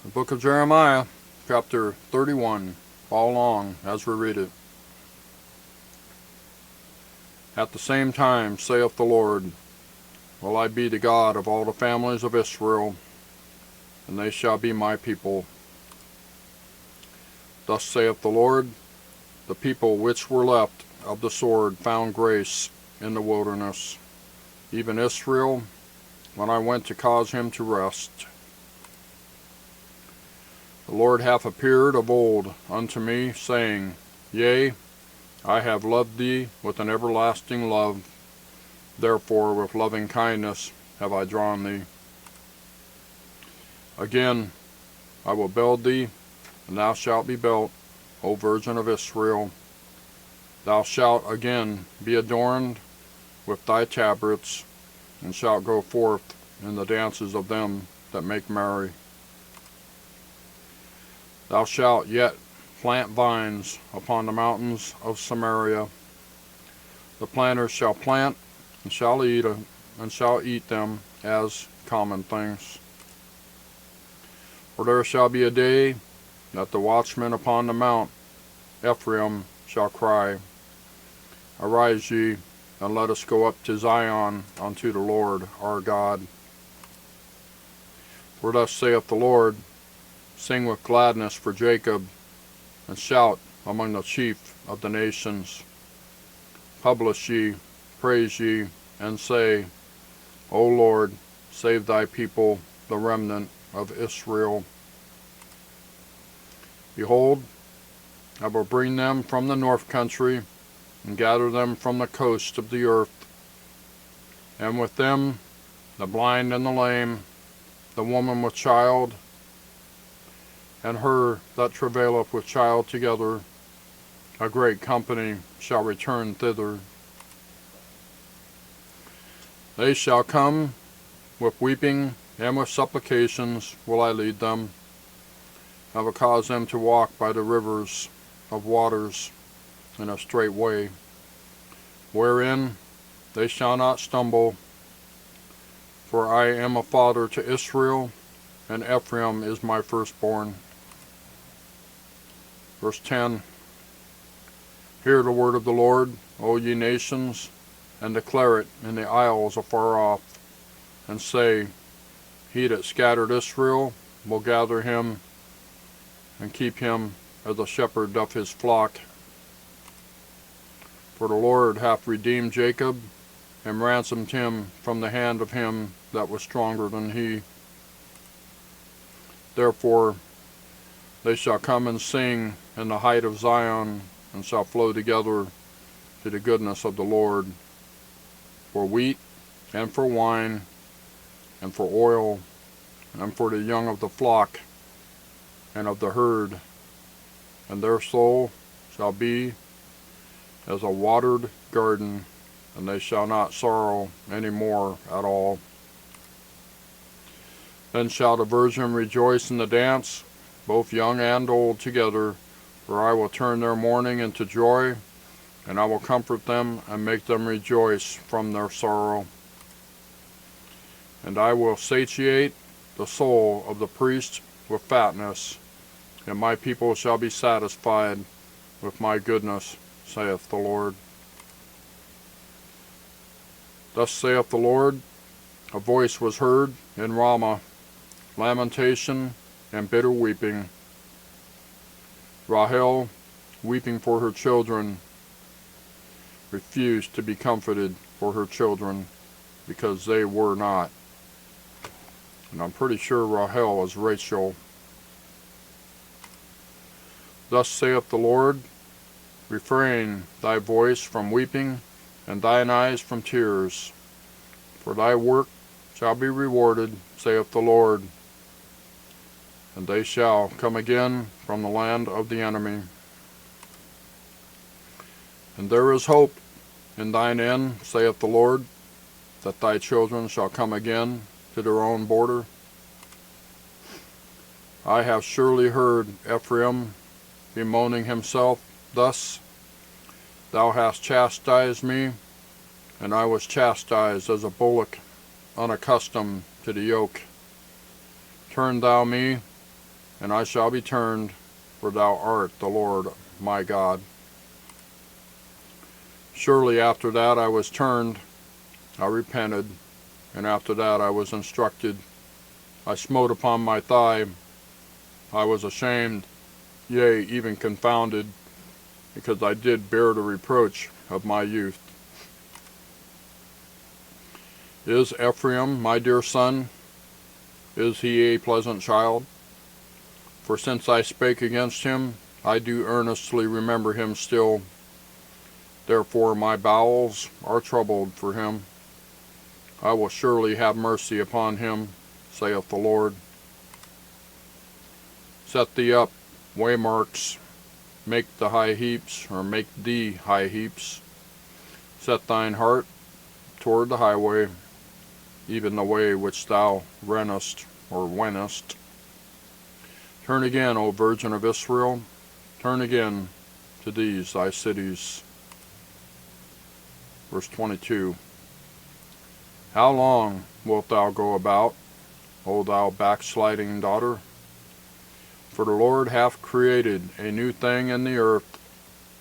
The book of Jeremiah, chapter 31. Follow along as we read it. At the same time, saith the Lord, will I be the God of all the families of Israel, and they shall be my people. Thus saith the Lord, the people which were left of the sword found grace in the wilderness, even Israel, when I went to cause him to rest. The Lord hath appeared of old unto me, saying, Yea, I have loved thee with an everlasting love, therefore with loving kindness have I drawn thee. Again, I will build thee, and thou shalt be built, O Virgin of Israel. Thou shalt again be adorned with thy tabrets, and shalt go forth in the dances of them that make merry. Thou shalt yet plant vines upon the mountains of Samaria. The planters shall plant, and shall eat them as common things. For there shall be a day that the watchmen upon the mount Ephraim shall cry, Arise ye, and let us go up to Zion unto the Lord our God. For thus saith the Lord, Sing with gladness for Jacob, and shout among the chief of the nations. Publish ye, praise ye, and say, O Lord, save thy people, the remnant of Israel. Behold, I will bring them from the north country, and gather them from the coast of the earth, and with them the blind and the lame, the woman with child, and her that travaileth with child together. A great company shall return thither. They shall come with weeping, and with supplications will I lead them. I will cause them to walk by the rivers of waters in a straight way, wherein they shall not stumble. For I am a father to Israel, and Ephraim is my firstborn. Verse 10. Hear the word of the Lord, O ye nations, and declare it in the isles afar off, and say, He that scattered Israel will gather him, and keep him as a shepherd doth his flock. For the Lord hath redeemed Jacob, and ransomed him from the hand of him that was stronger than he. Therefore they shall come and sing in the height of Zion, and shall flow together to the goodness of the Lord, for wheat, and for wine, and for oil, and for the young of the flock, and of the herd, and their soul shall be as a watered garden, and they shall not sorrow any more at all. Then shall the virgin rejoice in the dance, both young and old together, for I will turn their mourning into joy, and I will comfort them and make them rejoice from their sorrow. And I will satiate the soul of the priest with fatness, and my people shall be satisfied with my goodness, saith the Lord. Thus saith the Lord, a voice was heard in Ramah, lamentation and bitter weeping. Rahel, weeping for her children, refused to be comforted for her children, because they were not. And I'm pretty sure Rahel is Rachel. Thus saith the Lord, refrain thy voice from weeping, and thine eyes from tears, for thy work shall be rewarded, saith the Lord, and they shall come again from the land of the enemy. And there is hope in thine end, saith the Lord, that thy children shall come again to their own border. I have surely heard Ephraim bemoaning himself thus, Thou hast chastised me, and I was chastised as a bullock, unaccustomed to the yoke. Turn thou me, and I shall be turned, for thou art the Lord my God. Surely after that I was turned, I repented, and after that I was instructed. I smote upon my thigh, I was ashamed, yea, even confounded, because I did bear the reproach of my youth. Is Ephraim my dear son? Is he a pleasant child? For since I spake against him, I do earnestly remember him still. Therefore my bowels are troubled for him. I will surely have mercy upon him, saith the Lord. Set thee up waymarks, make the high heaps, or make thee high heaps. Set thine heart toward the highway, even the way which thou rennest or wentest. Turn again, O Virgin of Israel, turn again to these thy cities. Verse 22. How long wilt thou go about, O thou backsliding daughter? For the Lord hath created a new thing in the earth,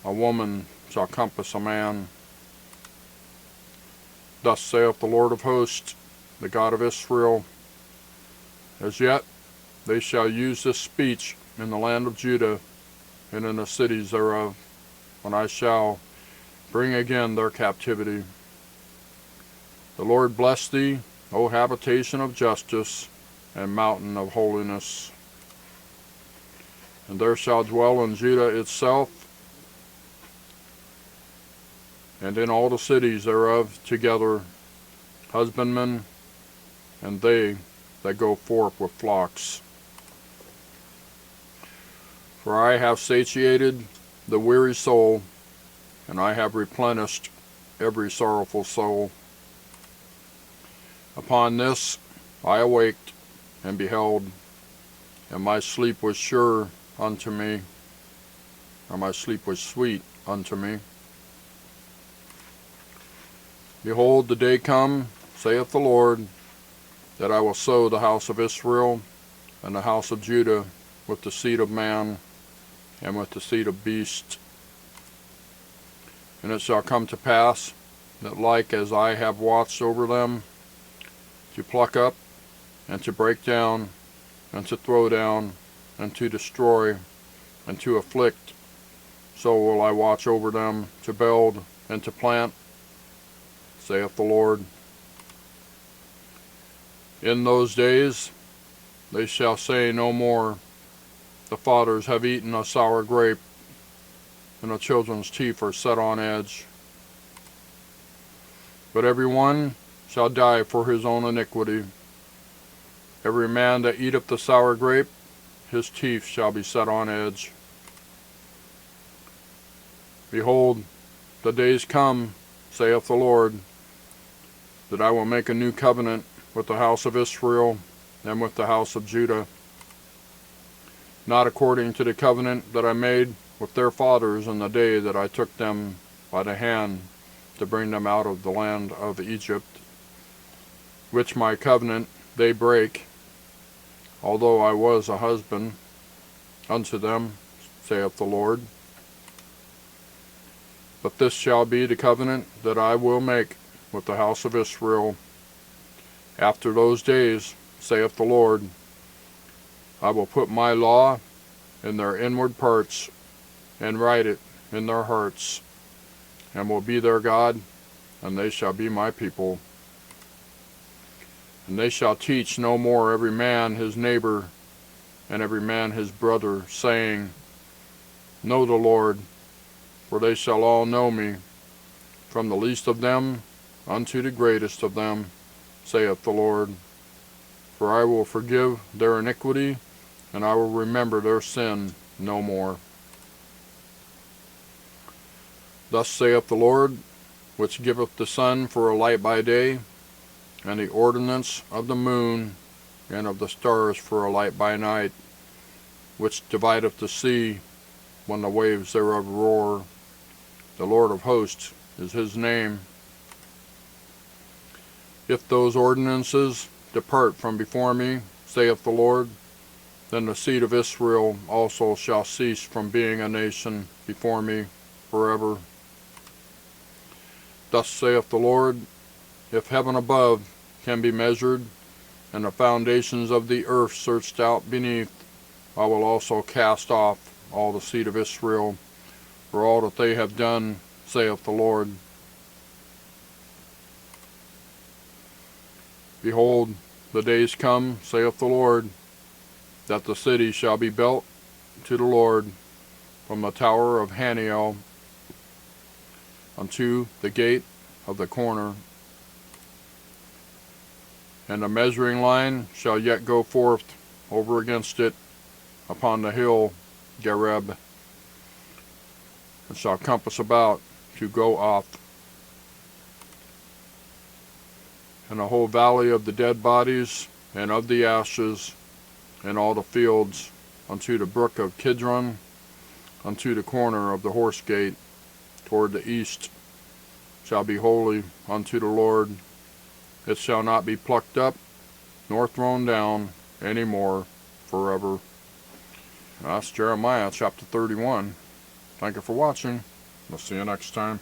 a woman shall compass a man. Thus saith the Lord of hosts, the God of Israel, as yet they shall use this speech in the land of Judah and in the cities thereof, when I shall bring again their captivity. The Lord bless thee, O habitation of justice and mountain of holiness. And there shall dwell in Judah itself, and in all the cities thereof together, husbandmen, and they that go forth with flocks. For I have satiated the weary soul, and I have replenished every sorrowful soul. Upon this I awaked, and beheld, and my sleep was sure unto me, or my sleep was sweet unto me. Behold, the day come, saith the Lord, that I will sow the house of Israel and the house of Judah with the seed of man and with the seed of beast. And it shall come to pass that like as I have watched over them, to pluck up and to break down and to throw down and to destroy and to afflict, so will I watch over them to build and to plant, saith the Lord. In those days they shall say no more, the fathers have eaten a sour grape, and the children's teeth are set on edge. But every one shall die for his own iniquity. Every man that eateth the sour grape, his teeth shall be set on edge. Behold, the days come, saith the Lord, that I will make a new covenant with the house of Israel and with the house of Judah, not according to the covenant that I made with their fathers in the day that I took them by the hand to bring them out of the land of Egypt, which my covenant they break, although I was a husband unto them, saith the Lord. But this shall be the covenant that I will make with the house of Israel. After those days, saith the Lord, I will put my law in their inward parts, and write it in their hearts, and will be their God, and they shall be my people. And they shall teach no more every man his neighbor, and every man his brother, saying, Know the Lord, for they shall all know me, from the least of them unto the greatest of them, saith the Lord. For I will forgive their iniquity, and I will remember their sin no more. Thus saith the Lord, which giveth the sun for a light by day, and the ordinance of the moon and of the stars for a light by night, which divideth the sea when the waves thereof roar. The Lord of hosts is his name. If those ordinances depart from before me, saith the Lord, Then the seed of Israel also shall cease from being a nation before me forever. Thus saith the Lord, if heaven above can be measured, and the foundations of the earth searched out beneath, I will also cast off all the seed of Israel for all that they have done, saith the Lord. Behold, the days come, saith the Lord, that the city shall be built to the Lord from the tower of Haniel unto the gate of the corner. And the measuring line shall yet go forth over against it upon the hill Gareb, and shall compass about to go off. And the whole valley of the dead bodies and of the ashes, and all the fields unto the brook of Kidron, unto the corner of the horse gate toward the east, shall be holy unto the Lord. It shall not be plucked up, nor thrown down any more forever. That's Jeremiah chapter 31. Thank you for watching. We'll see you next time.